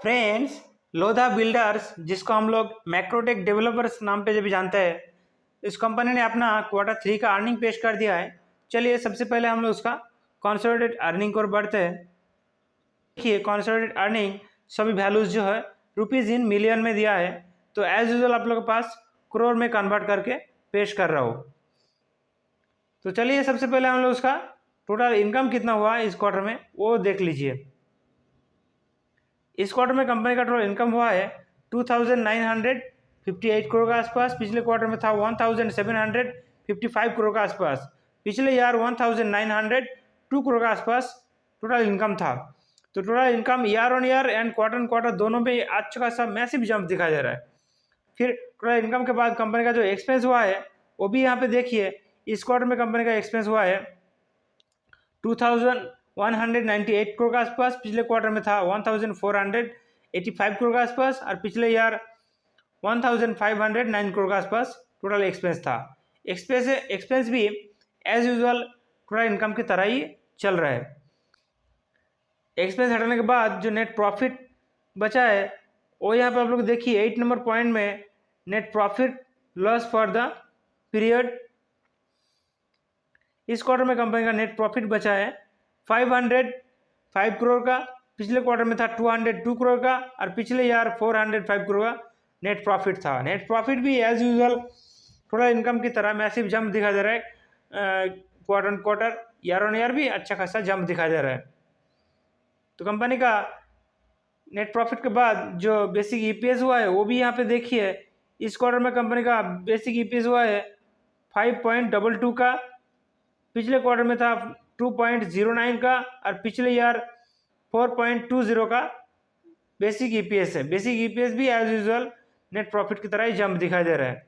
Friends, Lodha builders जिसको हम लोग मैक्रोटेक डेवलपर्स नाम पे जब भी जानते हैं, इस कंपनी ने अपना Q3 का अर्निंग पेश कर दिया है। चलिए सबसे पहले हम लोग उसका कंसोलिडेटेड अर्निंग को बढ़ते हैं। देखिए कंसोलिडेटेड अर्निंग सभी वैल्यूज जो है रुपीज़ इन मिलियन में दिया है, तो एज यूजुअल आप लोग के पास करोड़ में कन्वर्ट करके पेश कर रहा हो। तो चलिए सबसे पहले हम लोग उसका टोटल इनकम कितना हुआ इस क्वार्टर में वो देख लीजिए। इस क्वार्टर में कंपनी का टोटल इनकम हुआ है 2958 करोड़ के आसपास। पिछले क्वार्टर में था 1755 करोड़ के आसपास। पिछले यार 1902 करोड़ के आसपास टोटल इनकम था। तो total income year on year and quarter दोनों में अच्छा खासा मैसिव जंप दिखाई दे रहा है। फिर टोटल इनकम के बाद कंपनी का जो एक्सपेंस हुआ है वो भी यहाँ पे देखिए। इस क्वार्टर में कंपनी का एक्सपेंस हुआ है 2198 करोड़ के आसपास। पिछले क्वार्टर में था 1485 करोड़ के आसपास और पिछले यार 1509 करोड़ के आसपास टोटल एक्सपेंस था। एक्सपेंस भी एज यूजुअल टोटल इनकम की तरह ही चल रहा है। एक्सपेंस हटाने के बाद जो नेट प्रॉफिट बचा है वो यहाँ पे आप लोग देखिए 8 नंबर पॉइंट में net profit loss for the period. इस क्वार्टर में कंपनी का नेट प्रॉफिट बचा है 505 करोड़ का। पिछले क्वार्टर में था 202 करोड़ का और पिछले यार 405 करोड़ का नेट प्रॉफिट था। नेट प्रॉफिट भी एज यूजुअल थोड़ा इनकम की तरह मैसिव जंप दिखाई दे रहा है। क्वार्टर ईयर ऑन ईयर भी अच्छा खासा जंप दिखाई दे रहा है। तो कंपनी का नेट प्रॉफिट के बाद जो बेसिक ईपीएस हुआ है वो भी यहाँ पे देखिए। इस क्वार्टर में कंपनी का बेसिक ईपीएस हुआ है 5.22 का। पिछले क्वार्टर में था 2.09 का और पिछले ईयर 4.20 का बेसिक ईपीएस है। बेसिक ईपीएस भी एज यूजुअल नेट प्रॉफिट की तरह ही जंप दिखाई दे रहा है।